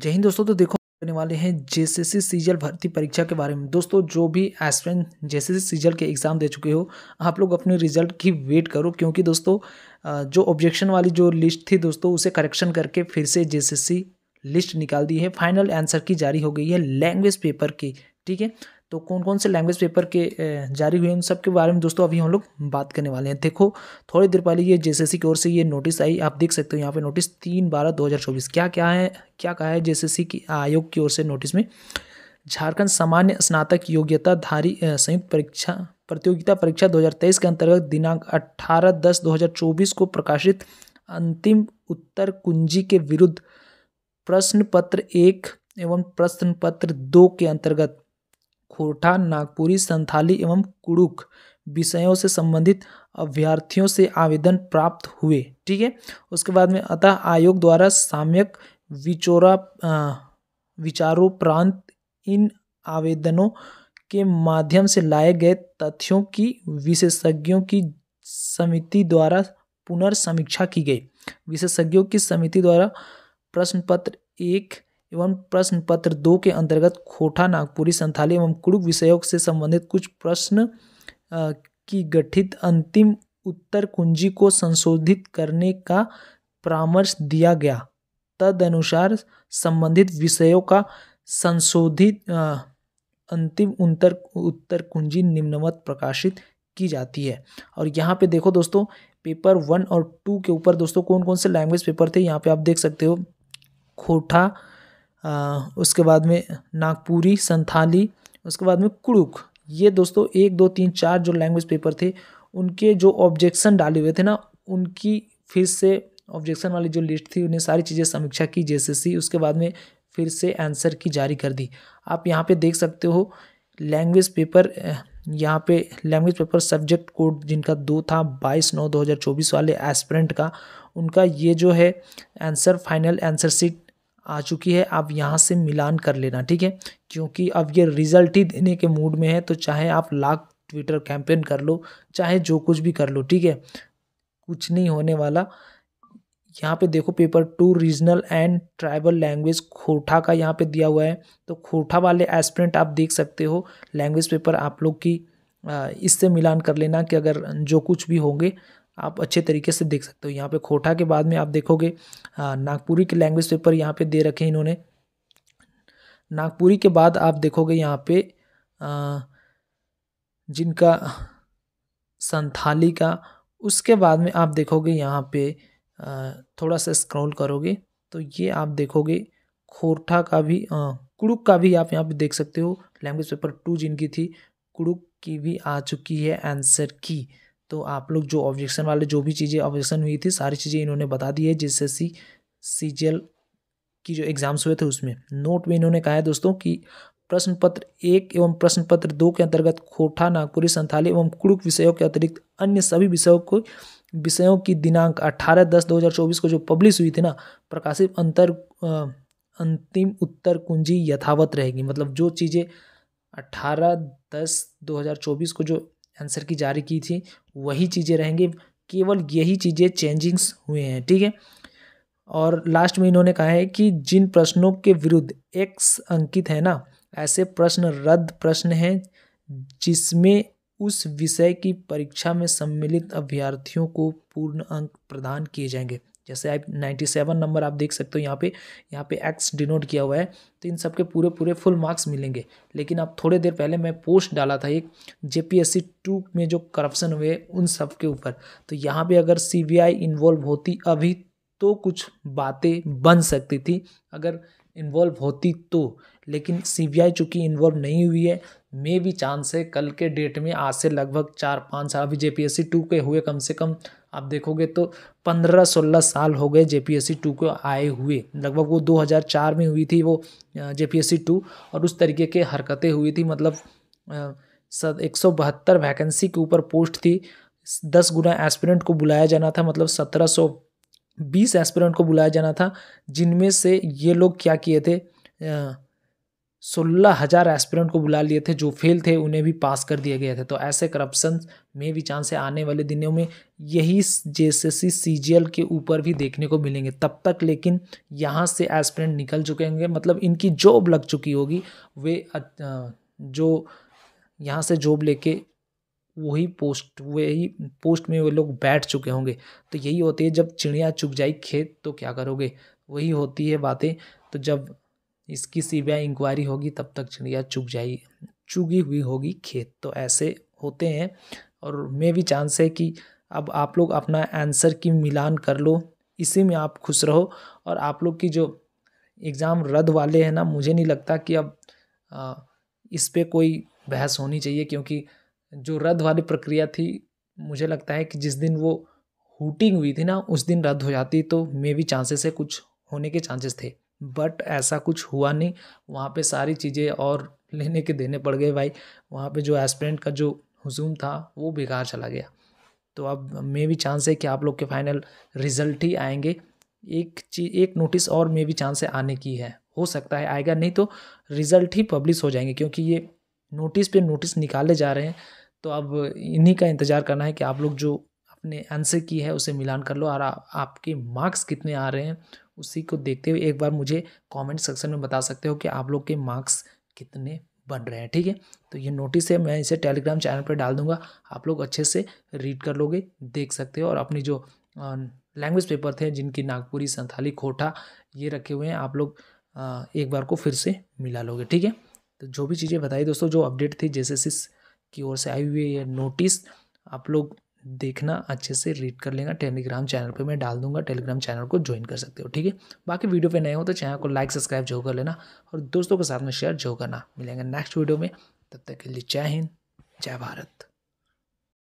जय हिंद दोस्तों। तो देखो करने वाले हैं जेसीसी सीजीएल भर्ती परीक्षा के बारे में। दोस्तों जो भी एस्पिरेंट जेसीसी सीजीएल के एग्ज़ाम दे चुके हो, आप लोग अपने रिजल्ट की वेट करो, क्योंकि दोस्तों जो ऑब्जेक्शन वाली जो लिस्ट थी दोस्तों, उसे करेक्शन करके फिर से जेसीसी लिस्ट निकाल दी है। फाइनल आंसर की जारी हो गई है लैंग्वेज पेपर की। ठीक है, तो कौन कौन से लैंग्वेज पेपर के जारी हुए उन सब के बारे में दोस्तों अभी हम लोग बात करने वाले हैं। देखो थोड़ी देर पहले ये जेसीसी की ओर से ये नोटिस आई, आप देख सकते हो यहाँ पे नोटिस 3/12/2024। क्या क्या है, क्या कहा है जेसीसी की आयोग की ओर से नोटिस में। झारखंड सामान्य स्नातक योग्यताधारी संयुक्त परीक्षा प्रतियोगिता परीक्षा 2023 के अंतर्गत दिनांक 18/10/2024 को प्रकाशित अंतिम उत्तर कुंजी के विरुद्ध प्रश्न पत्र 1 एवं प्रश्न पत्र 2 के अंतर्गत खोरठा, नागपुरी, संथाली एवं कुड़ुक विषयों से संबंधित अभ्यर्थियों से आवेदन प्राप्त हुए। ठीक है, उसके बाद में अतः आयोग द्वारा सम्यक विचारोपरांत इन आवेदनों के माध्यम से लाए गए तथ्यों की विशेषज्ञों की समिति द्वारा पुनर्समीक्षा की गई। विशेषज्ञों की समिति द्वारा प्रश्न पत्र 1 एवं प्रश्न पत्र 2 के अंतर्गत खोरठा, नागपुरी, संथाली एवं कुड़ुक विषयों से संबंधित कुछ प्रश्न की गठित अंतिम उत्तर कुंजी को संशोधित करने का परामर्श दिया गया। तदनुसार संबंधित विषयों का संशोधित अंतिम उत्तर कुंजी निम्नवत प्रकाशित की जाती है। और यहाँ पे देखो दोस्तों, पेपर 1 और 2 के ऊपर दोस्तों कौन कौन से लैंग्वेज पेपर थे यहाँ पे आप देख सकते हो। खोरठा, उसके बाद में नागपुरी, संथाली, उसके बाद में कुड़ुक। ये दोस्तों 1 2 3 4 जो लैंग्वेज पेपर थे, उनके जो ऑब्जेक्शन डाले हुए थे ना, उनकी फिर से ऑब्जेक्शन वाली जो लिस्ट थी, उन्हें सारी चीज़ें समीक्षा की जेसीसी। उसके बाद में फिर से आंसर की जारी कर दी। आप यहाँ पे देख सकते हो लैंग्वेज पेपर, यहाँ पे लैंग्वेज पेपर सब्जेक्ट कोड जिनका 2 था 22/9/2024 वाले एस्पिरेंट का, उनका ये जो है आंसर फाइनल आंसर शीट आ चुकी है। आप यहाँ से मिलान कर लेना, ठीक है, क्योंकि अब ये रिजल्ट ही देने के मूड में है, तो चाहे आप लाख ट्विटर कैंपेन कर लो, चाहे जो कुछ भी कर लो, ठीक है, कुछ नहीं होने वाला। यहाँ पे देखो paper 2 regional and tribal language Khortha का यहाँ पे दिया हुआ है। तो खोरठा वाले एस्पिरेंट आप देख सकते हो लैंग्वेज पेपर आप लोग की इससे मिलान कर लेना कि अगर जो कुछ भी होंगे आप अच्छे तरीके से देख सकते हो। यहाँ पे खोरठा के बाद में आप देखोगे नागपुरी के लैंग्वेज पेपर यहाँ पे दे रखे हैं इन्होंने। नागपुरी के बाद आप देखोगे यहाँ पे जिनका संथाली का, उसके बाद में आप देखोगे यहाँ पे थोड़ा सा स्क्रॉल करोगे तो ये आप देखोगे खोरठा का भी, कुड़ुक का भी आप यहाँ पे देख सकते हो। लैंग्वेज पेपर 2 जिनकी थी, कुड़ुक की भी आ चुकी है आंसर की। तो आप लोग जो ऑब्जेक्शन वाले जो भी चीज़ें ऑब्जेक्शन हुई थी, सारी चीज़ें इन्होंने बता दी है जेसीसी सीजीएल की जो एग्जाम्स हुए थे उसमें। नोट में इन्होंने कहा है दोस्तों कि प्रश्न पत्र 1 एवं प्रश्न पत्र 2 के अंतर्गत खोरठा, नागपुरी, संथाली एवं कुड़ुक विषयों के अतिरिक्त अन्य सभी विषयों की दिनांक 18/10/2024 को जो पब्लिश हुई थी ना, प्रकाशित अंतिम उत्तर कुंजी यथावत रहेगी। मतलब जो चीज़ें 18/10/2024 को जो आंसर की जारी की थी वही चीज़ें रहेंगी, केवल यही चीज़ें चेंजिंग्स हुए हैं, ठीक है। और लास्ट में इन्होंने कहा है कि जिन प्रश्नों के विरुद्ध X अंकित है ना, ऐसे प्रश्न रद्द प्रश्न हैं जिसमें उस विषय की परीक्षा में सम्मिलित अभ्यर्थियों को पूर्ण अंक प्रदान किए जाएंगे। जैसे आप 97 नंबर आप देख सकते हो यहाँ पे X डिनोट किया हुआ है, तो इन सब के पूरे फुल मार्क्स मिलेंगे। लेकिन अब थोड़े देर पहले मैं पोस्ट डाला था एक JPSC 2 में जो करप्शन हुए उन सब के ऊपर, तो यहाँ पे अगर CBI इन्वॉल्व होती अभी तो कुछ बातें बन सकती थी, अगर इन्वॉल्व होती तो। लेकिन CBI चूँकि इन्वॉल्व नहीं हुई है, मे भी चांस है कल के डेट में, आज से लगभग 4-5 साल अभी JPSC 2 के हुए, कम से कम आप देखोगे तो 15-16 साल हो गए JPSC 2 को आए हुए। लगभग वो 2004 में हुई थी वो JPSC 2, और उस तरीके के हरकतें हुई थी। मतलब 172 वैकेंसी के ऊपर पोस्ट थी, 10 गुना एस्पिरेंट को बुलाया जाना था, मतलब 1720 एस्पिरेंट को बुलाया जाना था, जिनमें से ये लोग क्या किए थे, 16,000 एस्पिरेंट को बुला लिए थे, जो फेल थे उन्हें भी पास कर दिए गए थे। तो ऐसे करप्शन में भी चांस है आने वाले दिनों में यही जेएसएससी सीजीएल के ऊपर भी देखने को मिलेंगे। तब तक लेकिन यहाँ से एस्पिरेंट निकल चुके होंगे, मतलब इनकी जॉब लग चुकी होगी, वे जो यहाँ से जॉब लेके वही पोस्ट में वो लोग बैठ चुके होंगे। तो यही होती है, जब चिड़िया चुग जाई खेत तो क्या करोगे, वही होती है बातें। तो जब इसकी सीबीआई इंक्वायरी होगी तब तक चिड़िया चुगी हुई होगी खेत। तो ऐसे होते हैं, और मे भी चांस है कि अब आप लोग अपना आंसर की मिलान कर लो, इसी में आप खुश रहो। और आप लोग की जो एग्ज़ाम रद्द वाले हैं ना, मुझे नहीं लगता कि अब इस पे कोई बहस होनी चाहिए, क्योंकि जो रद्द वाली प्रक्रिया थी, मुझे लगता है कि जिस दिन वो हूटिंग हुई थी ना, उस दिन रद्द हो जाती तो मे भी चांसेस है, कुछ होने के चांसेस थे। बट ऐसा कुछ हुआ नहीं, वहाँ पे सारी चीज़ें और लेने के देने पड़ गए भाई। वहाँ पे जो एस्पिरेंट का जो हुजूम था वो बेकार चला गया। तो अब मे भी चांस है कि आप लोग के फाइनल रिजल्ट ही आएंगे। एक नोटिस और मे भी चांस है आने की है, हो सकता है आएगा, नहीं तो रिजल्ट ही पब्लिश हो जाएंगे, क्योंकि ये नोटिस पे नोटिस निकाले जा रहे हैं। तो अब इन्हीं का इंतज़ार करना है कि आप लोग जो अपने आंसर की है उसे मिलान कर लो, और आपके मार्क्स कितने आ रहे हैं उसी को देखते हुए एक बार मुझे कमेंट सेक्शन में बता सकते हो कि आप लोग के मार्क्स कितने बन रहे हैं। ठीक है, तो ये नोटिस है, मैं इसे टेलीग्राम चैनल पर डाल दूंगा, आप लोग अच्छे से रीड कर लोगे, देख सकते हो। और अपनी जो लैंग्वेज पेपर थे, जिनकी नागपुरी, संथाली, खोटा ये रखे हुए हैं, आप लोग एक बार को फिर से मिला लोगे। ठीक है, तो जो भी चीज़ें बताई दोस्तों, जो अपडेट थी जेएसएससी की ओर से आई हुई है ये नोटिस, आप लोग देखना, अच्छे से रीड कर लेना। टेलीग्राम चैनल पे मैं डाल दूंगा, टेलीग्राम चैनल को ज्वाइन कर सकते हो। ठीक है, बाकी वीडियो पे नए हो तो चैनल को लाइक सब्सक्राइब जरूर कर लेना, और दोस्तों के साथ में शेयर जरूर करना। मिलेंगे नेक्स्ट वीडियो में, तब तक के लिए जय हिंद, जय भारत।